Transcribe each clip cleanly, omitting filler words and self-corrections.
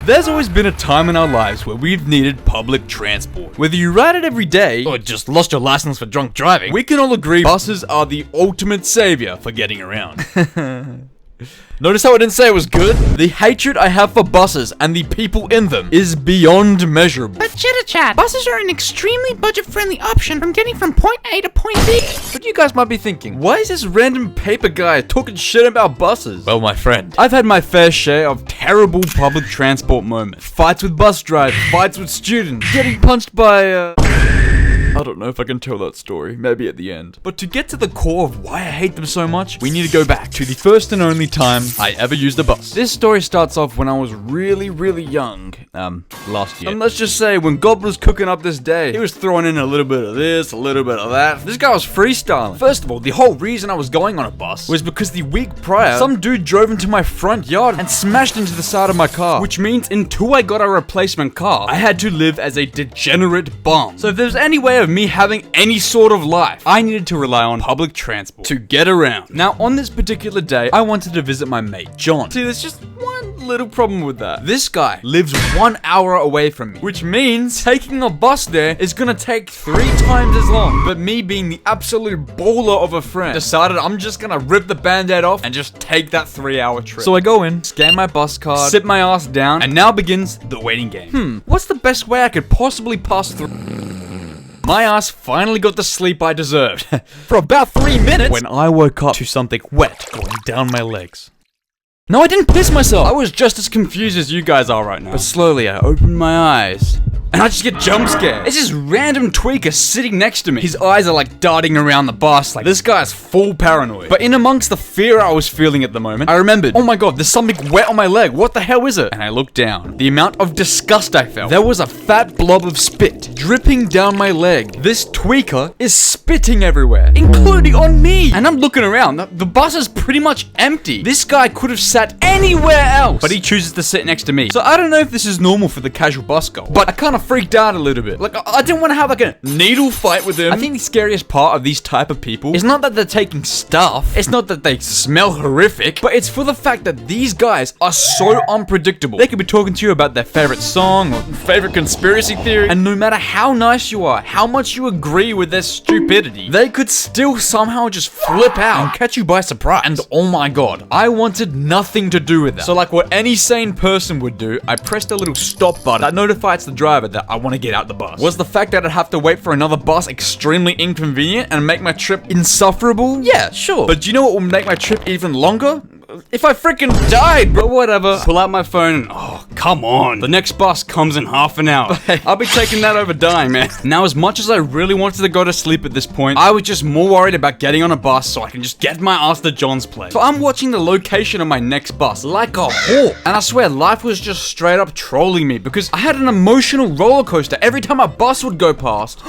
There's always been a time in our lives where we've needed public transport. Whether you ride it every day, or just lost your license for drunk driving, we can all agree buses are the ultimate savior for getting around. Notice how I didn't say it was good? The hatred I have for buses and the people in them is beyond measurable. But Chittachat, buses are an extremely budget-friendly option from getting from point A to point B. But you guys might be thinking, why is this random paper guy talking shit about buses? Well, my friend, I've had my fair share of terrible public transport moments. Fights with bus drivers, fights with students, getting punched by, I don't know if I can tell that story, maybe at the end. But to get to the core of why I hate them so much, we need to go back to the first and only time I ever used a bus. This story starts off when I was really young, last year. And let's just say, when God was cooking up this day, he was throwing in a little bit of this, a little bit of that. This guy was freestyling. First of all, the whole reason I was going on a bus was because the week prior, some dude drove into my front yard and smashed into the side of my car. Which means until I got a replacement car, I had to live as a degenerate bum. So if there's any way of me having any sort of life, I needed to rely on public transport to get around. Now, on this particular day, I wanted to visit my mate, John. See, there's just one little problem with that. This guy lives 1 hour away from me, which means taking a bus there is gonna take 3 times as long. But me being the absolute baller of a friend, decided I'm just gonna rip the band-aid off and just take that 3-hour trip. So I go in, scan my bus card, sit my ass down, and now begins the waiting game. What's the best way I could possibly pass through? My ass finally got the sleep I deserved. For about 3 minutes, when I woke up to something wet going down my legs. No, I didn't piss myself. I was just as confused as you guys are right now. But slowly, I opened my eyes, and I just get jump scared. It's this random tweaker sitting next to me. His eyes are like darting around the bus, like this guy's full paranoid. But in amongst the fear I was feeling at the moment, I remembered, oh my god, there's something wet on my leg. What the hell is it? And I looked down. The amount of disgust I felt. There was a fat blob of spit dripping down my leg. This tweaker is spitting everywhere, including on me. And I'm looking around. The bus is pretty much empty. This guy could have sat anywhere else, but he chooses to sit next to me. So I don't know if this is normal for the casual bus goer, but I kind of freaked out a little bit. Like, I didn't want to have like a needle fight with him. I think the scariest part of these type of people is not that they're taking stuff. It's not that they smell horrific, but it's for the fact that these guys are so unpredictable. They could be talking to you about their favorite song or favorite conspiracy theory, and no matter how nice you are, how much you agree with their stupidity, they could still somehow just flip out and catch you by surprise. And oh my god, I wanted nothing to do with that. So like what any sane person would do, I pressed a little stop button that notifies the driver that I want to get out the bus. Was the fact that I'd have to wait for another bus extremely inconvenient and make my trip insufferable? Yeah, sure. But do you know what will make my trip even longer? If I freaking died, bro. Whatever. Pull out my phone and, oh, come on. The next bus comes in half an hour. I'll be taking that over dying, man. Now, as much as I really wanted to go to sleep at this point, I was just more worried about getting on a bus so I can just get my ass to John's place. So I'm watching the location of my next bus like a hawk. And I swear, life was just straight up trolling me because I had an emotional roller coaster every time a bus would go past.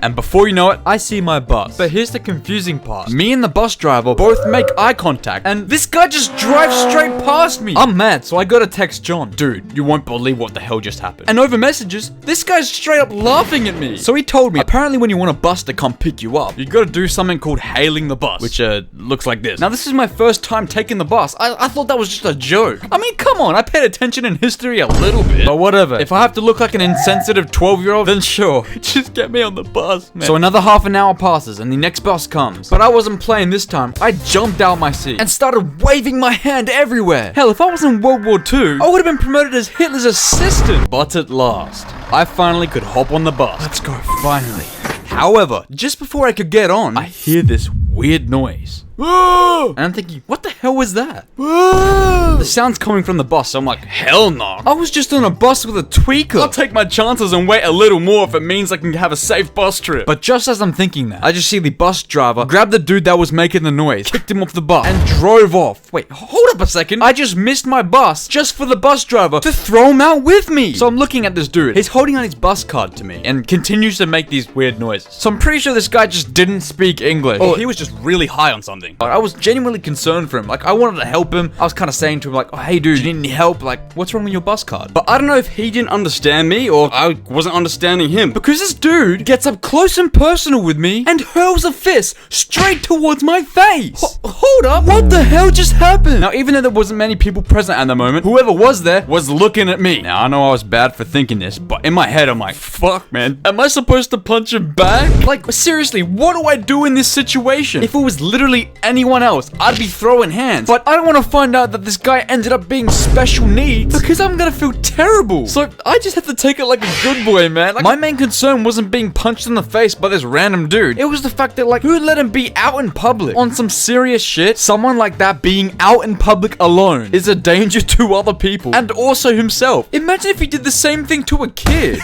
And before you know it, I see my bus. But here's the confusing part. Me and the bus driver both make eye contact, and this guy just drives straight past me. I'm mad, so I gotta text John. Dude, you won't believe what the hell just happened. And over messages, this guy's straight up laughing at me. So he told me, apparently when you want a bus to come pick you up, you gotta do something called hailing the bus, which looks like this. Now this is my first time taking the bus. I thought that was just a joke. I mean, come on, I paid attention in history a little bit. But whatever, if I have to look like an insensitive 12-year-old, then sure, just get me on the bus. Man. So another half an hour passes and the next bus comes. But I wasn't playing this time. I jumped out my seat and started waving my hand everywhere. Hell, if I was in World War II, I would have been promoted as Hitler's assistant. But at last, I finally could hop on the bus. Let's go, finally. However, just before I could get on, I hear this weird noise. And I'm thinking, what the hell was that? The sound's coming from the bus, so I'm like, hell no. I was just on a bus with a tweaker. I'll take my chances and wait a little more if it means I can have a safe bus trip. But just as I'm thinking that, I just see the bus driver grab the dude that was making the noise, kicked him off the bus, and drove off. Wait, hold up a second. I just missed my bus just for the bus driver to throw him out with me. So I'm looking at this dude. He's holding out his bus card to me and continues to make these weird noises. So I'm pretty sure this guy just didn't speak English. Or he was just really high on something. something. But I was genuinely concerned for him. Like, I wanted to help him. I was kind of saying to him, like, oh, hey, dude, you need any help? Like, what's wrong with your bus card? But I don't know if he didn't understand me or I wasn't understanding him. Because this dude gets up close and personal with me and hurls a fist straight towards my face. Hold up. What the hell just happened? Now, even though there wasn't many people present at the moment, whoever was there was looking at me. Now, I know I was bad for thinking this, but in my head, I'm like, fuck, man. Am I supposed to punch him back? Like, seriously, what do I do in this situation? If it was literally anyone else, I'd be throwing hands. But I don't want to find out that this guy ended up being special needs because I'm gonna feel terrible. So I just have to take it like a good boy, man. Like, my main concern wasn't being punched in the face by this random dude. It was the fact that, like, who would let him be out in public on some serious shit? Someone like that being out in public alone is a danger to other people and also himself. Imagine if he did the same thing to a kid.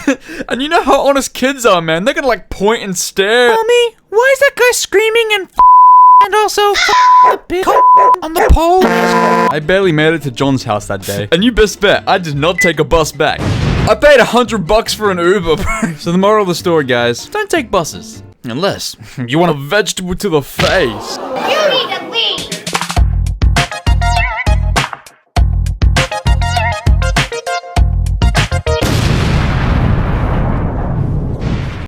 And you know how honest kids are, man. They're gonna like point and stare. Mommy, why is that guy screaming and also the big on the pole? I barely made it to John's house that day. And you best bet, I did not take a bus back. I paid $100 for an Uber, bro. So the moral of the story, guys, don't take buses. Unless you want a vegetable to the face. Yeah.